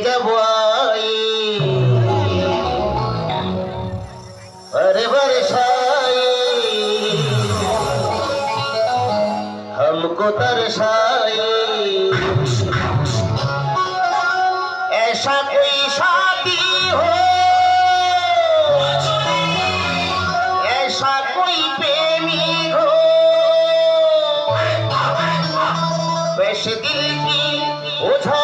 जब आई हर बरसाई हमको तरसाई ऐसा कोई शादी हो ऐसा कोई प्रेमी हो वैसे दिल की उठा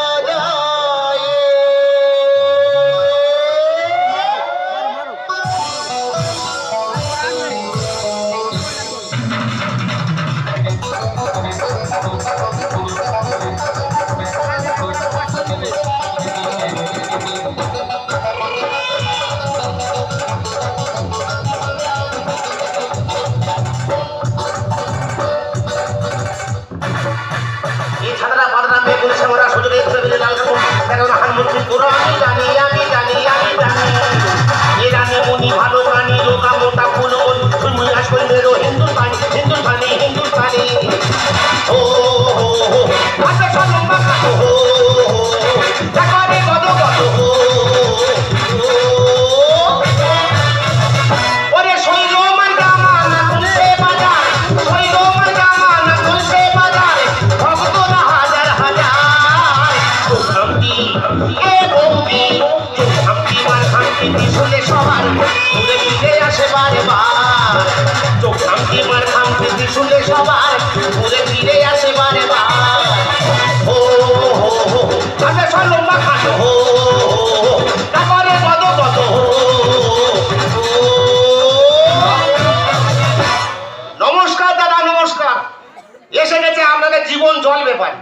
জীবন জল ব্যাপার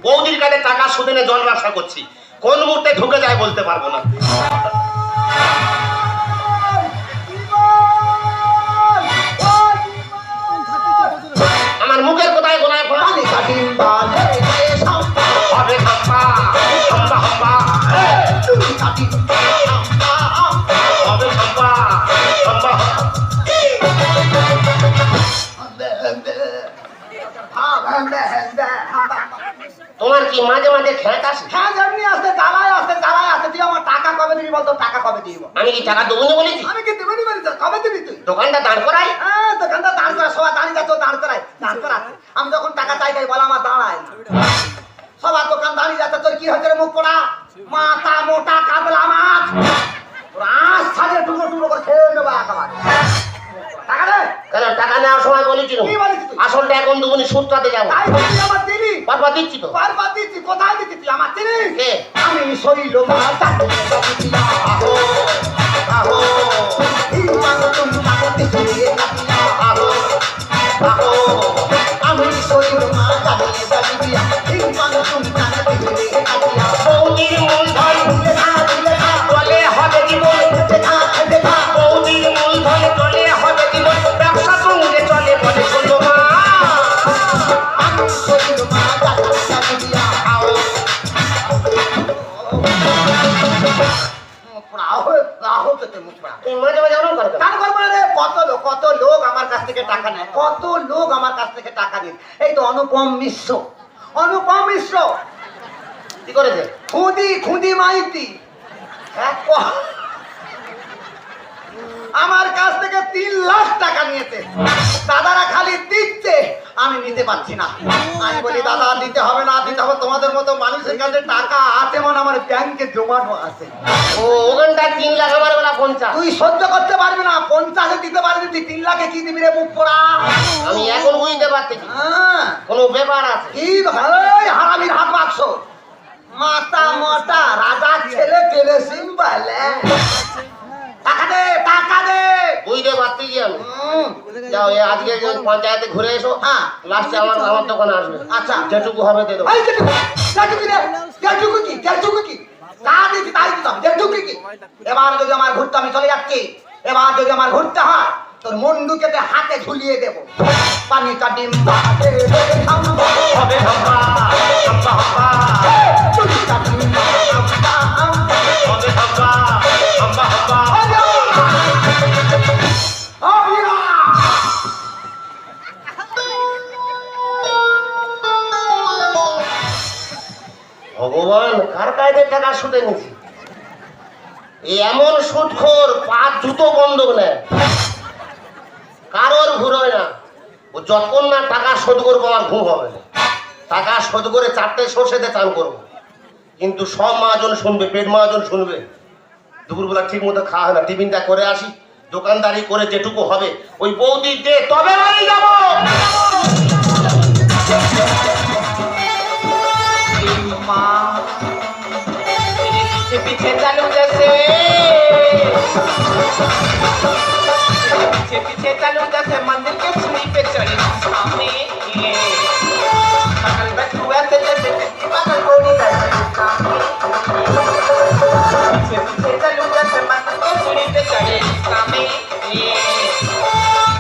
বৌদির কাছে টাকা সুদে নিয়ে জল ব্যবসা করছি কোন মুহূর্তে ঢুকে যায় বলতে পারবো না আমার মুখের কোথায় গোনায় পানি কাটিম বালে হবে হাম্বা হাম্বা হাম্বা তুমি কাটিম হাম্বা হবে হাম্বা হাম্বা তোমার কি মাঝে মাঝে খেত আসে হ্যাঁ যেমনি আসতে জ্বালায় তুই আমার টাকা কবে দিবি বলতো টাকা কবে দিব আমি কি টাকা দেবো না বলেছি আমি কি দেবো নি বলেছি কবে দিবি তুই দোকানটা দাঁড় করাই হ্যাঁ দোকানটা দাঁড় করা সবাই দাঁড়িয়ে যাচ্ছে দাঁড় করাই আমি যখন টাকা চাই তাই বলে আমার দাঁড়ায় সবার দোকান দাঁড়িয়ে যাচ্ছে তোর কি হয়েছে মুখ পোড়া মাথা মোটা কাবলা মাছ আজ ছাড়িয়ে টুকরো টুকরো করে খেয়ে নেবো একেবারে টাকা দে কেন টাকা নেওয়ার সময় বলেছিল আসলটা এখন দুগুনি সুদটাতে যাবো আমার দিবি বারবার দিচ্ছি তো বারবার দিচ্ছি কোথায় দিচ্ছি তুই আমার চিনিস কে আমি শৈল মাছ আহো আহো আহো আহো আমি শৈল মাছ বৌদির মূলধন চলে হবে জীবন বৌদির মূলধন চলে হবে জীবন ব্যবসা সঙ্গে চলে বলে শোনো মা আমি শৈল মাছ কত লোক আমার কাছ থেকে টাকা নেয় কত লোক আমার কাছ থেকে টাকা নেয় এই তো অনুপম মিশ্র কি করেছে খুদি মাইতি আমার কাছ থেকে 3 লাখ টাকা নিয়েছে দাদারা খালি দিচ্ছে আমি নিতে পারছি না আমি বলি দাদা দিতে হবে না দিতে হবে তোমাদের মতো মানুষের কাছে টাকা আছে মানে আমার ব্যাংকে জমানো আছে ও ওখানটা 3 লাখ আমার বেলা 50 তুই সহ্য করতে পারবি না 50 দিতে পারবি তুই 3 লাখে কি দিবি রে মুখ পোড়া আমি এখন বুঝতে পারতেছি কোনো ব্যাপার আছে কি ভাই হারামির হাত বাক্স মাথা মোটা রাজা ছেলে পেলে সিম্বলে টাকা দে বুঝতে পারছি কি আমি যাও আজকে পঞ্চায়েতে ঘুরে এসো হ্যাঁ লাস্টে আমার দোকানে আসবে আচ্ছা যেটুকু হবে দিয়ে দেবো যেটুকু কি এবার যদি আমার ঘুরতে আমি চলে যাচ্ছি এবার যদি আমার ঘুরতে হয় তোর মন্ডুকে হাতে ঝুলিয়ে দেবো পানিটা ডিম হবে ভগবান কার ডাকাইদের টাকা সুদে নিছি। এই এমন সুদখোর, পা জুতো বন্ধক নেয়, কারোর ঘুর হয় না। ও যতক্ষণ না টাকা শোধ করবো আমার ঘুম হবে না। টাকা শোধ করে 4টে সর্ষেতে চান করবো, কিন্তু সব মহাজন শুনবে, পেট মহাজন শুনবে। দুপুরবেলা ঠিক মতো খাওয়া হয় না, টিফিনটা করে আসি, দোকানদারি করে যেটুকু হবে ওই বৌদি দে, তবে বাড়ি যাবো। মা पीछे पीछे चलूं जैसे, पीछे पीछे चलूं जैसे मंदिर के सीढ़ी पे चढ़ी सामने, बगल बैठू ऐसे जैसे बगल कोड़ी बैठे सामने, पीछे पीछे चलूं जैसे मंदिर के सीढ़ी पे चढ़ी सामने,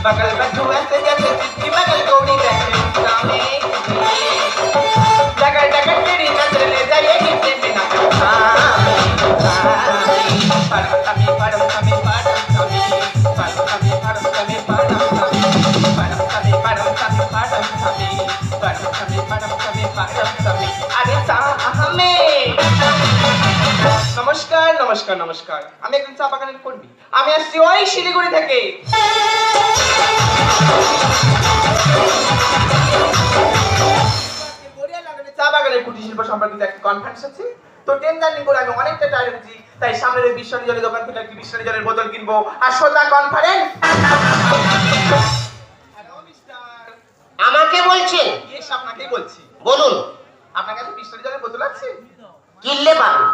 बगल बैठू ऐसे जैसे बगल कोड़ी बैठे सामने, जगह जगह तेरी नजर ले जाएगी बिना নমস্কার নমস্কার নমস্কার, আমি একজন চা বাগানের কর্মী। আমি আসছি ওই শিলিগুড়ি থেকে। চা বাগানের কুটির শিল্প সম্পর্কিত একটা কনফারেন্স আছে, তো ট্রেন জার্নি করে আমি অনেকটা টায়ার্ড হচ্ছি, তাই সামনের ওই বিশ্বনী জলের দোকান থেকে একটি বিশ্বনী জলের বোতল কিনবো আর সোজা কনফারেন্স। Hello mister. আমাকে বলছেন? ইয়েস, আপনাকেই বলছি। বলুন। আপনার কাছে বিশ্বনী জলের বোতল আছে? কিনলে পাবে।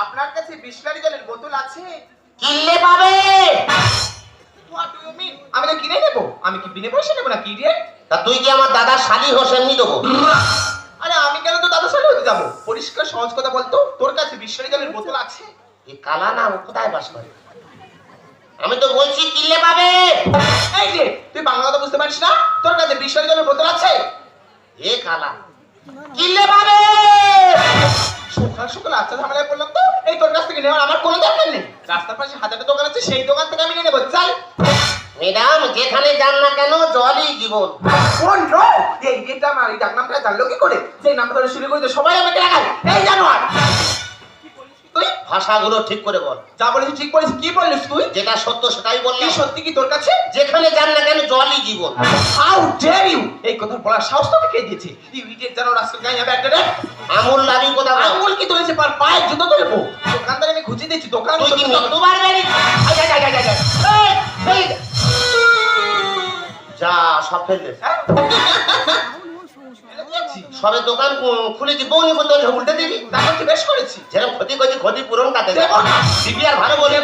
আপনার কাছে বিশ্বনী জলের বোতল আছে? কিনলে পাবে। What do you mean? আমি তো কিনে নেবো। আমি কি বিনে পয়সা নেবো না কি রে? তা তুই কি আমার দাদা শালি হোসেন নি দেবো? আরে আমি কেন তো দাদা সাথে হতে যাবো? পরিষ্কার সহজ কথা বলতো, তোর কাছে বিশ্বনী জলের বোতল আছে? এই কালা না ও কোথায় বাস করে? আমি তো বলছি কিনলে পাবে। এই যে তুই বাংলা কথা বুঝতে পারিস না? তোর কাছে বিশ্বনী জলের বোতল আছে? এ কালা, কিনলে পাবে। সকাল সকাল আচ্ছা ঝামেলায় পড়লাম তো। এই তোর কাছ থেকে নেওয়ার আমার কোনো দরকার নেই। রাস্তার পাশে হাজারটা দোকান আছে, সেই দোকান থেকে আমি নিয়ে নেবো। চল। ম্যাডাম, যেখানে যান না কেন জলই জীবন। কোন নো? এই এটা আমার এই ডাকনামটা জানলো কি করে? যে নামটা ধরে শুরু করে সবাই আমাকে রাখায়। এই জানোয়ার, কি বলিস তুই? ভাষাগুলো ঠিক করে বল। যা বলেছিস ঠিক বলেছিস। কি বললিস তুই? যেটা সত্য সেটাই কি বললাম। সত্যি কি তোর কাছে? যেখানে যান না কেন জলই জীবন। How dare you! এই কথা বলার সাহস তোকে কে দিয়েছে? ইউ ইডিয়েট জানোয়ার, আজকে গায়ে হবে একটা রে। আমুল লাগি কথা বল। আঙ্গুল কি তুলেছে পার পায়ে জুতো তুলবো? দোকানদারে আমি খুঁজে দিচ্ছি দোকান। তুই কি মতবার বেরি? যা সব ফেললে। সবে দোকান খুলেছি, বউনি করতে উল্টে দিবি। তারপর তুই বেশ করেছি। যেরকম ক্ষতি করছি ক্ষতি পূরণ কাটে দেবো না। দিবি আর ভালো বলে।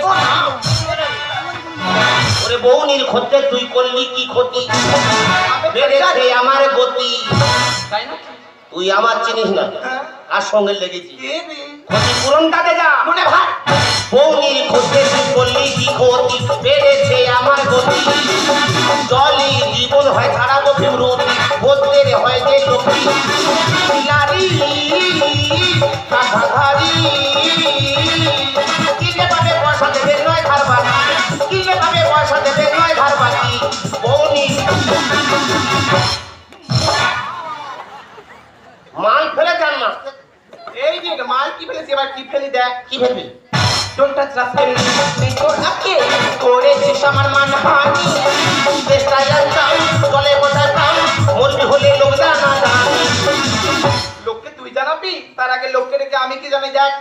ওরে বউনির ক্ষতি তুই করলি কি ক্ষতি? বেড়েছে আমার গতি। তাই না? তুই আমার চিনিস না, কার সঙ্গে লেগেছি? কে রে? ক্ষতি পূরণ কাটে যা মনে ভাই। বউনির ক্ষতি তুই করলি কি ক্ষতি? বেড়েছে আমার গতি। জলই জীবন হয় ছাড়া তো বিমরতি, বদলের হয় যে চোখি লারি কাঁধাধারি। কিনে পাবে পয়সা দেবে নয় ধার বাকি, কিনে পাবে পয়সা দেবে নয় ধার বাকি। বউনি মাল ফেলে যান না। এই যে মাল কি ফেলেছি, এবার কি ফেলি দেখ। কি ফেলবি? ডোন্টা ট্রাস্ট মি তোর আকে করেছিস আমার মানহানি। চেষ্টায় যাচ্ছাম চলে বসার কাম, মরবি হলে লোক জানা জানি। লোককে তুই জানাবি, তার আগে লোককে রেখে আমি কি জানি দেখ।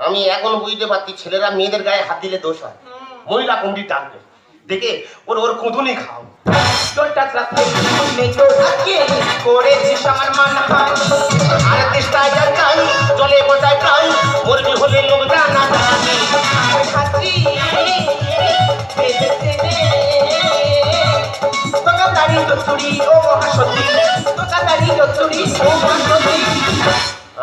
আমি এখন বুঝতে পারছি ছেলেরা মেয়েদের গায়ে হাত দিলে দোষ হয়। মহিলা কুন্ডি ডাকবে দেখে ওর ওর কুঁদুনি খাও। ডোন্টা ট্রাস্ট মি তোর আকে করেছিস আমার মানহানি। আর চেষ্টায় যাচ্ছাম চলে বসার কাম, মরবি হলে লোক জানা জানি। হাসি বেজেছে নে দোকানদারি তো চুরি ও মহাসতী, দোকানদারি তো চুরি ও মহাসতী।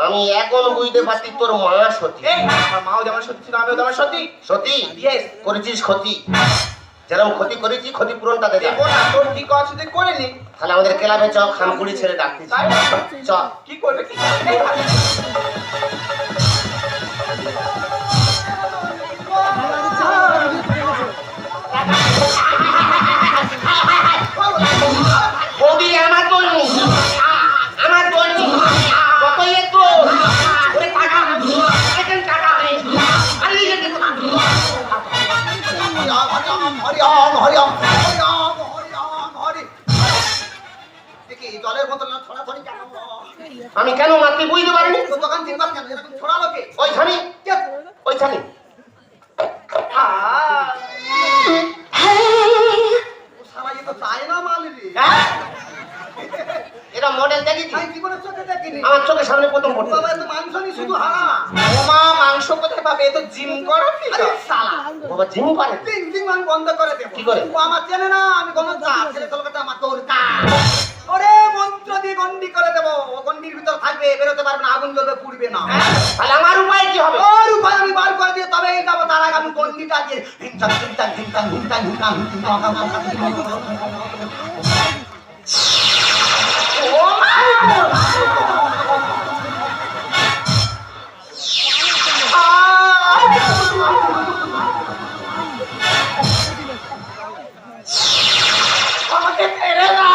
আমি এখন বুঝতে পারছি তোর মা সতী। এই আমার মাও যেমন সতী ছিল, আমিও তেমন সতী। সতী ইয়েস। করেছিস ক্ষতি, যেরকম ক্ষতি করেছি ক্ষতি পূরণটা দে। দেবো না, তোর কি কাজ তুই করে নি। তাহলে আমাদের ক্লাবে চ, খানকুড়ি ছেলে ডাকতিস। তাই চ। কি করবে কি? এই ভাই। বৌদি আমার তোর নি, আমার তোর নি, যতই একটু ওরে আমি কেন মারতে বুঝতে পারিনি? তো দোকান চিনবাস কেন? এরকম ছড়ালো কে? ওই ছানি, কে? ওই ছানি। ও শালা এ তো চায় না মাল রে। এরা মডেল দেখেছি, আমি জীবনের চোখে দেখিনি। আমার চোখের সামনে প্রথম পড়ছে। বাবা এত মাংস নি শুধু হাড়া। ওমা মাংস কোথায় পাবে? এ তো জিম করা ফিগার। আরে শালা। বাবা জিম পারে। তিন দিন আমি বন্ধ করে দেব। কি করে? ও আমার চেনে না, আমি কোন ছেলে কলকাতা আমার তোর কা। ওরে মন্ত্র দিয়ে গন্ডি করে দেব। ও গন্ডির ভিতর থাকবে, বেরোতে পারবে না, আগুন জ্বলবে, পুড়বে না। তাহলে আমার উপায় কি হবে? ওর উপায় আমি বার করে দিয়ে তবে এই যাবো, তার আগে আমি গন্ডিটা দিয়ে হিংসাং হিংসাং হিংসাং হিংসাং হিংসাং আমাকে ছেড়ে না।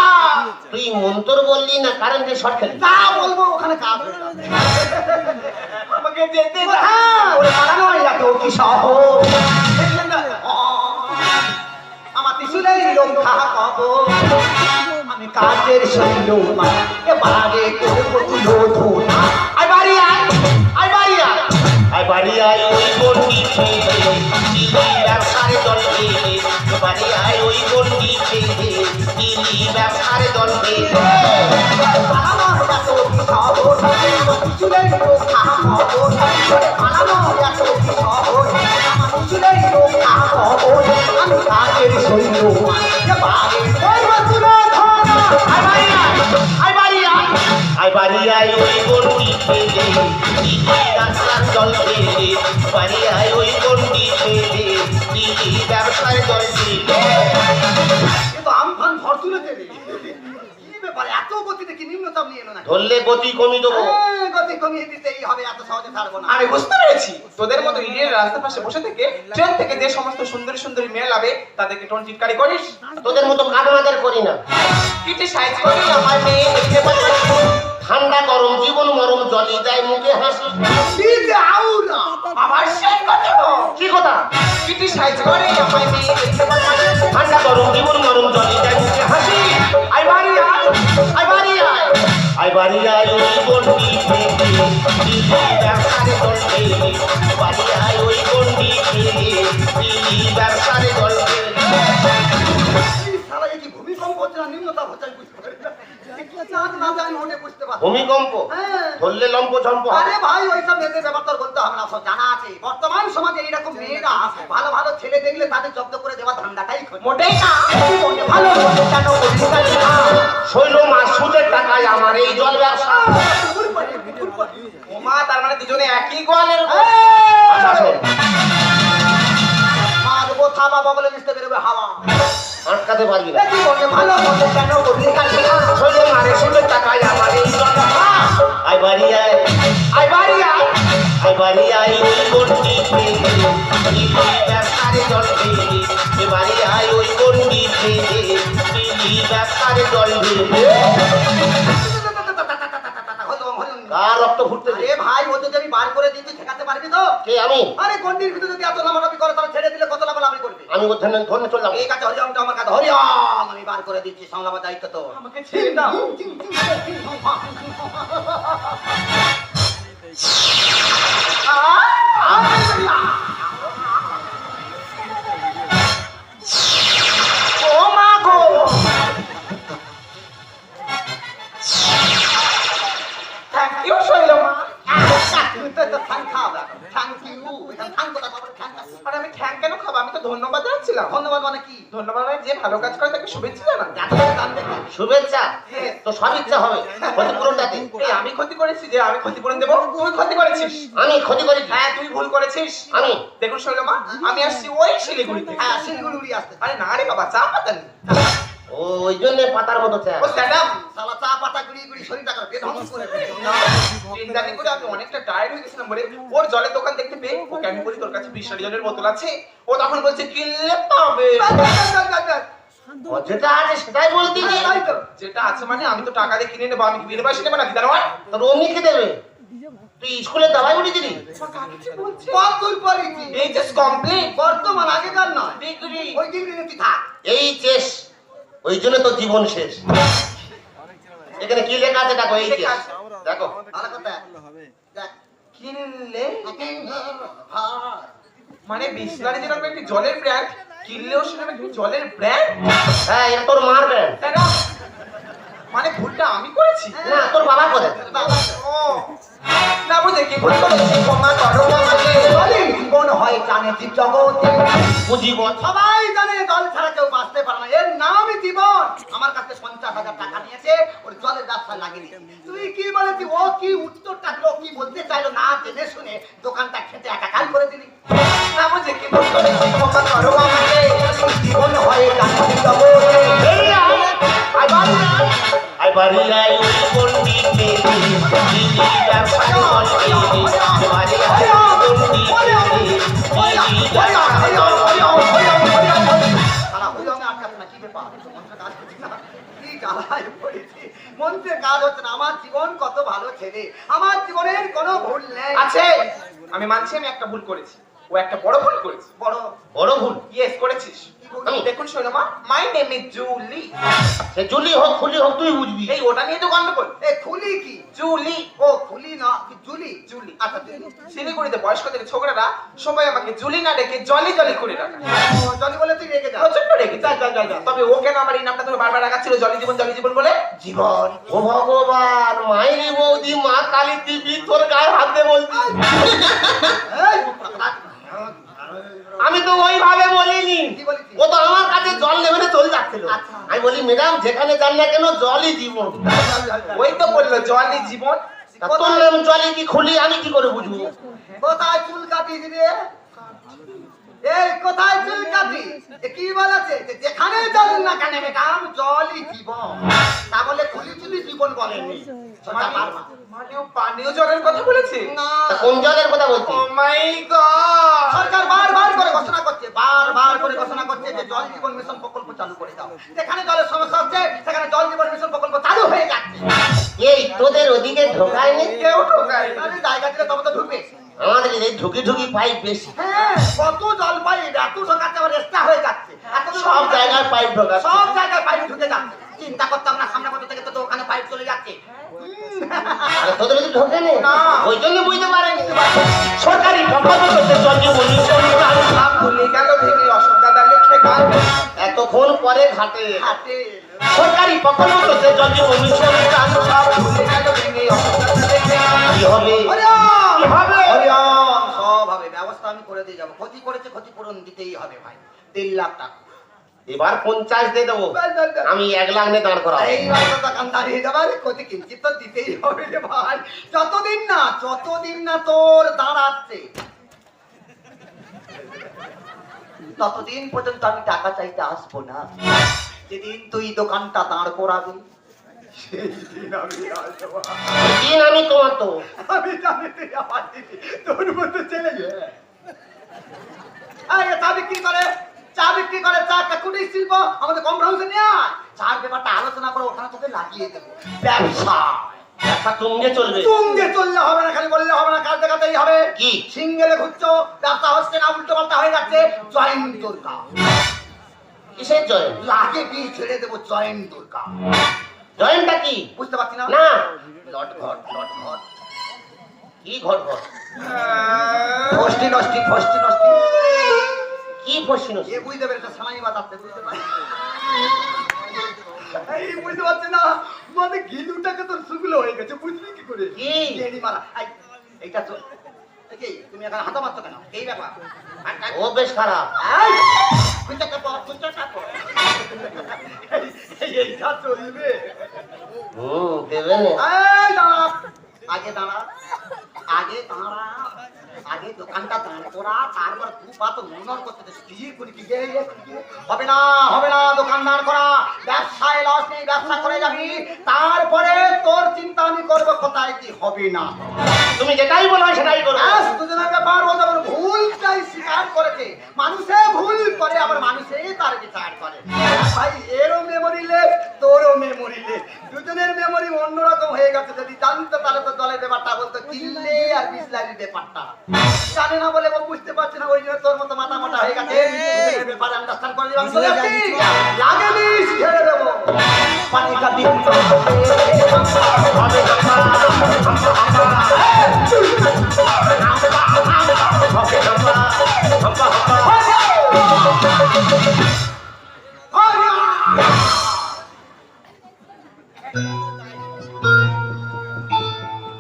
তুই মন্তর বললি না কারেন্টের শর্ট খেলি? যা বলবো ওখানে কাজ হয়ে যাবে। আমাকে যেতে দাও। হ্যাঁ, ওরে মারানো হয়ে যাবে, ও কি সহজ। দেখলেন না? আমার ত্রিশূলের রক্ষা কব, আমি কাজের শৈল এবারে করবো তুলোধনা। আয় বাড়ি আয়, আয় বাড়ি আয়, আয় বাড়ি আয় ওই গন্ডি ছেড়ে, চিলি ব্যবসারে দল বেঁধে। বাড়ি আয় ওই গন্ডি ছেড়ে, চিলি ব্যবসারে দল বেঁধে। পালানো এত কি সহজ, আমার ত্রিশূলের রক্ষা কব, পালানো এত কি সহজ, আমার ত্রিশূলের রক্ষা কব, আমি কাজের শৈল এবারে করবো তুলোধনা। আয় বাড়ি আয়, আয় বাড়ি আয়, আয় বাড়ি আয় ওই গন্ডি ছেড়ে, চিলি ব্যবসার দল বেঁধে। বাড়ি আয় ওই গন্ডি ছেড়ে, চিলি ব্যবসার দল বেঁধে। কিন্তু আমফান ভর তুলে দেবে। কি ব্যাপার, এত গতিতে কি নিম্নতাপ নিয়ে এলো না? ধরলে গতি কমি দেবো। গতি কমিয়ে দিতেই হবে, এত সহজে ছাড়বো না। আমি বুঝতে পেরেছি, তোদের মতো ইডিয়েট রাস্তার পাশে বসে থেকে ট্রেন থেকে যে সমস্ত সুন্দরী সুন্দরী মেয়ে লাভে তাদেরকে টোন টিটকারি করিস। তোদের মতো কাঠমাদের করি না। কিটি সাইজ করি আমার মেয়ে দেখতে পাচ্ছি। ঠান্ডা গরম জীবন মরম জলি দেয় মুখে হাসি। কি যে আউরা! আবার সেই কথা বল। কি কথা? কিটি সাইজ করে আমার মেয়ে দেখতে পাচ্ছি। ঠান্ডা গরম জীবন মরম জলি দেয় মুখে হাসি। আই বাড়ি আয়, আই বাড়ি আয়, আই বাড়ি আয় ওই গন্ডি ছেড়ে, দিল্লি ব্যবসারে দল বেঁধে। বাড়ি আয় ওই গন্ডি ছেড়ে, দিল্লি ব্যবসারে দল বেঁধে। এই শালা এ কি ভূমিকম্প হচ্ছে না নিম্নতাপ হচ্ছে আমি বুঝতে পারি না। এ কি না জানি মনে বুঝতে পারছি। ভূমিকম্প হ্যাঁ। ধরলে লম্প ঝম্প হবে। আরে ভাই ওইসব মেয়েদের ব্যাপার তোর বলতে হবে না, সব জানা আছে। বর্তমান সমাজে এইরকম মেয়েরা ভালো ভালো ছেলে দেখলে তাদের জব্দ করে দেওয়া ধান্দাটাই খোঁজে। মোটেই না। মোটে ভালো মন্দ কেন করবি জানি না। শৈল মাস সুদের টাকায় আমার এই জল ব্যবসা। ওমা তার মানে দুজনে একই গোয়ালের। আচ্ছা শোন, মারবো থাবা বগলে মিশতে বেরোবে হাওয়া। আটকাতে পারবি না। এ কি বলে ভালো মন্দ কেন করবি জানি না। শৈল মারে সুদের টাকায় আমার এই জল ব্যবসা। আই বাড়ি আয়, আই বাড়ি আয়, আই বাড়ি আয় ওই গন্ডি ছেড়ে, দিল্লি ব্যবসারে জল বেঁধে। এ বাড়ি আয় ওই গন্ডি ছেড়ে, দিল্লি ব্যবসারে জল বেঁধে। কার রক্ত ফুটতেছে? আরে ভাই ও যদি আমি বার করে দিই তুই ঠেকাতে পারবি তো? কে আমি? আরে গন্ডির ভিতরে যদি এত লাফালাফি করে তাহলে ছেড়ে দিলে কত লাফালাফি করবে? আমি ওর ধরে ধরে চললাম। এই কাছে হরিয়মটা আমার কাছে হরিয়ম আমি বার করে দিচ্ছি, সামলাবার দায়িত্ব তো। আমাকে ছেড়ে দাও। ও মা গো। Thank you শৈলমা। আর আমি ঠ্যাং কেন খাবো? আমি তো ধন্যবাদ জানাচ্ছিলাম। ধন্যবাদ মানে কি? ধন্যবাদ মানে যে ভালো কাজ করে তাকে শুভেচ্ছা জানান। শুভেচ্ছা তো সব ইচ্ছা হবে, ক্ষতিপূরণটাতে এই আমি ক্ষতি করেছি যে আমি ক্ষতিপূরণ দেবো? তুই ক্ষতি করেছিস। আমি ক্ষতি করি। হ্যাঁ তুই ভুল করেছিস। আমি দেখুন শৈলমা, আমি আসছি ওই শিলিগুড়ি থেকে। হ্যাঁ শিলিগুড়ি উড়ি আসতে। আরে না রে বাবা, চা পাতা নেই। ওই জন্য পাতার মতো চা। ও স্ট্যান্ড আপ। শালা চা পাতা গুড়ি গুড়ি শরীরটা করে বেধ্বংস করে দেবে। চিন্তানি করে আমি অনেকটা টায়ার্ড হয়ে গেছিলাম বলে ওর জলের দোকান দেখতে পেয়ে ওকে আমি বলি তোর কাছে 20 লিটারের বোতল আছে? ও তখন বলছে কিনলে পাবে। ও যেটা আছে সেটাই বলতি রে। তাই তো। যেটা আছে মানে আমি তো টাকা দিয়ে কিনে নেবো, আমি কি বিনা পয়সা নেবো না? দিদার হয় তোর অমনিকে দেবে। তুই স্কুলে দাবাই উঠেছিলি? কত দূর পড়েছি? এইচএস কমপ্লিট, বর্তমান আগেকার নয়। ডিগ্রি। ওই ডিগ্রি নিতে থাক। এই চেস, ওই জন্য তো জীবন শেষ। এখানে কি লেখা আছে দেখো, এই চেস। দেখো ভালো কথা দেখ কিনলে হ্যাঁ মানে বিসলারি যেরকম একটি জলের ব্র্যান্ড, কিনলেও সেরকম একটি জলের ব্র্যান্ড, হ্যাঁ এটা তোর মার ব্যান্ড। তাই না? মানে ভুলটা আমি করেছি। না তোর বাবা করে। ও না বুঝে কি ভুল করেছি, ক্ষমা করো আমাকে। জলের জীবন হয় জানে জীব জগতে বুঝিব সবাই জানে জল ছাড়া কেউ বাঁচতে পারে না, এর নামই জীবন। আমার কাছে 50,000 টাকা নিয়েছে ওর জলের ব্যবসা লাগিয়ে দিয়েছে। তুই কি বলেছি, ও কি উত্তরটা দিল, কি বলতে চাইলো না জেনে শুনে দোকানটা খেতে একাকার করে দিলি। না বুঝে কি ভুল করেছি, ক্ষমা করো আমাকে। জীবন হয় জানে জীব জগতে এই আই বাড়ি আই বাড়ি আই ওই পণ্ডিত দিদি ব্যবসা করে বাড়ি আই পণ্ডিত সারা হইল আমি আটকাবে না, কি ব্যাপার মন্ত্রে কাজ করছি না, কি জ্বালায় পড়েছি, মন্ত্রে কাজ হচ্ছে না। আমার জীবন কত ভালো ছেলে, আমার জীবনের কোনো ভুল নেই। আছে, আমি মানছি আমি একটা ভুল করেছি, ও একটা বড় ভুল করেছে। বড় বড় ভুল। ইয়েস করেছিস। কি ভুল? আমি? দেখুন শোনো মা, মাই নেম ইজ জুলি। সে জুলি হোক খুলি হোক তুই বুঝবি। এই ওটা নিয়ে তো গন্ডগোল। এ খুলি কি? জুলি, ও খুলি না কি জুলি? জুলি। আচ্ছা জুলি। শিলিগুড়িতে বয়স্কদের ছোকরারা সবাই আমাকে জুলি না ডেকে জলি জলি করে ডাকে। ও জলি বলে তুই রেগে যা। প্রচন্ড রেগে যায়। তবে ও কেন আমার এই নামটা তুমি বারবার রাখাচ্ছিল জলি জীবন বলে? জীবন ও ভগবান মাইরি বৌদি মা কালী দিবি তোর গায়ে হাত দে বলছি। এই, আমি তো ওইভাবে বলিনি, কি বলেছি? ও তো আমার কাছে জল নেবে চলে যাচ্ছিল। আচ্ছা। আমি বলি ম্যাডাম যেখানে যান না কেন জলই জীবন। ওই তো বললো জলি জীবন। তা তোর নাম জলি কি খুলি আমি কি করে বুঝবো? কোথায় চুল কাটিস রে? এই কোথায় চুল কাটিস? এ কি বলেছে যে যেখানে জল না কেন ম্যাডাম জলই জীবন, তা বলে খুলি চুলি জীবন বলেনি। সোজা মারবা। মানে ও পানীয় জলের কথা বলেছে? না তা কোন জলের কথা বলছি? ও মাই গড। সরকার বারবার করে ঘোষণা করছে, বারবার করে ঘোষণা করছে যে জল জীবন মিশন প্রকল্প চালু করে দাও। যেখানে জলের সমস্যা হচ্ছে সেখানে জল জীবন মিশন প্রকল্প চালু হয়ে যাচ্ছে। এই তোদের ওদিকে ঢোকায়নি? কেউ ঢোকায় না। তাহলে জায়গা দিলে তবে তো ঢুকবে। আমাদের এই ঢুকি ঢুকি পাইপ বেশি, হ্যাঁ কত জল পাই এত ঢোকাচ্ছে, আমার এক্সট্রা হয়ে যাচ্ছে। এত সব জায়গায় পাইপ ঢোকা। সব জায়গায় পাইপ ঢুকে যাচ্ছে। চিন্তা করতাম না সামনে বছর থেকে তো ওখানে পাইপ চলে যাচ্ছে। আরে তোদের ওদিকে ঢোকে নেই, না। ওই জন্য বুঝতে পারেনি। সরকারি প্রকল্প করতে জল জীবন মিশন চালু। সব ভুলে গেল ভেঙে অশোক দাদা লেখে গান। এতক্ষণ পরে ঘাটে হাতে সরকারি প্রকল্প করতে জল জীবন মিশন চালু। সব ভুলে গেল ভেঙে অশোক দাদা লেখে গান। কি হবে? হরিওম! কি হবে? হরিওম! সব হবে, ব্যবস্থা আমি করে দিয়ে যাবো। ক্ষতি করেছে ক্ষতিপূরণ দিতেই হবে ভাই। 3 লাখ টাকা। এবার 50 দিয়ে দেবো, আমি 1 লাখ নিয়ে দাঁড় করাবো। এইবার তো দোকান দাঁড়িয়ে যাবার ক্ষতি কিঞ্চিত তো দিতেই হবে রে ভাই। যতদিন না তোর দাঁড়াচ্ছে ততদিন পর্যন্ত আমি টাকা চাইতে আসবো না। যেদিন তুই দোকানটা দাঁড় করাবি সেই দিন আমি আসবো। দিন আমি তোমার তো আমি জানি তুই আমার দিদি, তোর মতো ছেলে। আরে চা বিক্রি করে চা কুটির শিল্প আমাদের কম হাউসে নিয়ে আয়। চার ব্যাপারটা আলোচনা করে ওখানে তোকে লাগিয়ে দেবো। ব্যবসা ব্যবসা তুঙ্গে চলবে। তুঙ্গে চললে হবে না, খালি বললে হবে না, কাজ দেখাতেই হবে। কি? সিঙ্গেলে ঘুরছো, ব্যবসা হচ্ছে না, উল্টো পাল্টা হয়ে যাচ্ছে। জয়েন্ট দরকার, কিসের জয়েন্ট? লাগে বিয়ে ছেড়ে দেবো। জয়েন্ট দরকার, জয়েন্টটা কি? বুঝতে পারছি না। না লট ঘট কি ঘট ঘট ফষ্টি নষ্টি কি ফসিনো? এ বুঝতে পেরেছে, সানাই বাতাতে বুঝতে পারি। এই বুঝতে পারছি না, মানে গিলুটাকে তোর শুকলো হয়ে গেছে, বুঝলি কি করে? কি? গেড়ি মারা। এইটা তো কি তুমি এখন হাতা মারছো কেন? এই ব্যাপার। ও বেশ খারাপ। এই কুঞ্চা কাপড় এইটা চলবে। দেবে না। এই দাঁড়া, আগে দাঁড়া, আগে দোকানটা দাঁড় করা, তারপর দু পা তো মনন করতে দে। হবে না দোকান দাঁড় করা, ব্যবসায় লস নেই, ব্যবসা করে যাবি, তারপরে তোর চিন্তা আমি করবো কোথায় কি হবে না। তুমি যেটাই বলো সেটাই করো। ব্যাস, দুজনের ব্যাপার বলতে পারবো। ভুলটাই স্বীকার করেছে। মানুষে ভুল করে, আবার মানুষে তার বিচার করে। ভাই এরও মেমোরি লেস, তোরও মেমোরি লেস, দুজনের মেমোরি অন্যরকম হয়ে গেছে। যদি জানতো তাহলে তো জলের ব্যাপারটা বলতো, কিনলে আর বিসলারির ব্যাপারটা জানে না বলে ও বুঝতে পারছে না, ওই জন্য তোর মতো মাথা মোটা হয়ে গেছে। ব্যাপারে আন্ডারস্ট্যান্ড করে দিলাম, লাগে বিষ ছেড়ে দেবো। पानी का दिन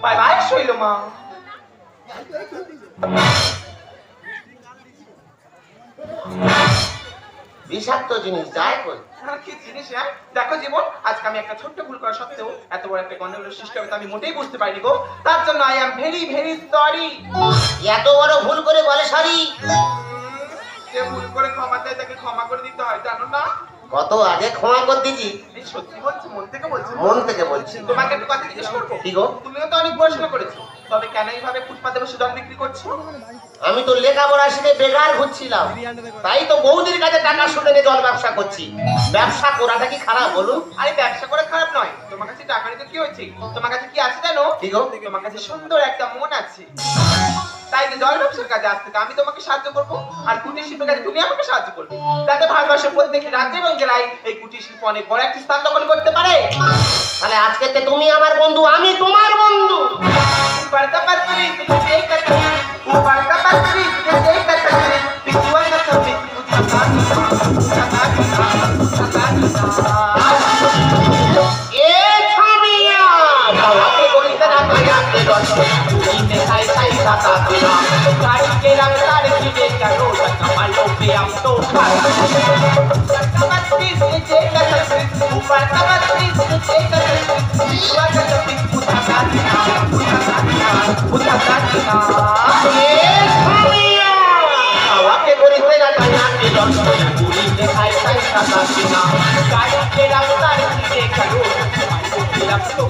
বাই বাই শৈল মা। বিষাক্ত জিনিস যায় কই? আর কি জিনিস হ্যাঁ? দেখো জীবন, আজকে আমি একটা ছোট্ট ভুল করা সত্ত্বেও এত বড় একটা গন্ডগোলের সৃষ্টি হবে তা আমি মোটেই বুঝতে পারিনি গো। তার জন্য I am very very sorry. এত বড় ভুল করে বলে সরি? যে ভুল করে ক্ষমা চায় তাকে ক্ষমা করে দিতে হয়, জানো না? কত আগে ক্ষমা করে দিয়েছি, এই সত্যি বলছি, মন থেকে বলছি। মন থেকে বলছি। তোমাকে একটা কথা জিজ্ঞেস করবো? কি গো? তুমিও তো অনেক পড়াশোনা করেছো, তবে কেন এইভাবে ফুটপাতে বসে জল বিক্রি করছো? আমি তো লেখাপড়া শিখে বেকার ঘুরছিলাম, তাই তো বৌদির কাছে টাকা সুদে নিয়ে জল ব্যবসা করছি। ব্যবসা করাটা কি খারাপ বলুন? আরে ব্যবসা করে খারাপ নয়, তোমার কাছে টাকা নিতে কি হয়েছে? তোমার কাছে কি আছে জানো? কি গো? তোমার কাছে সুন্দর একটা মন আছে, তাই যে জল ব্যবসার কাজে আজ থেকে আমি তোমাকে সাহায্য করবো, আর কুটির শিল্পের কাজে তুমি আমাকে সাহায্য করবে। যাতে ভারতবর্ষের প্রত্যেকটি রাজ্যে এবং জেলায় এই কুটির শিল্প অনেক বড় একটি স্থান দখল করতে পারে। তাহলে আজকে তো তুমি আমার বন্ধু, আমি তোমার বন্ধু। ऊपर का पत्थरी तुझे कटरी, ऊपर का पत्थरी तुझे कटरी, पिछुआ का सभी এ ছামিয়া বাবাকে বলিতে না কায়াতে দর্শন তুইতে খাই খাই সাতা দিনা गाड़ी के रफ्तार की देखो कमालों पे हम तो पत्थरी तुझे कटरी, ऊपर का पत्थरी तुझे कटरी, पिछुआ का सभी এ ছামিয়া বাবাকে বলিতে না কায়াতে দর্শন তুইতে খাই খাই সাতা দিনা गाड़ी के रफ्तार की देखो कमालों पे हम तो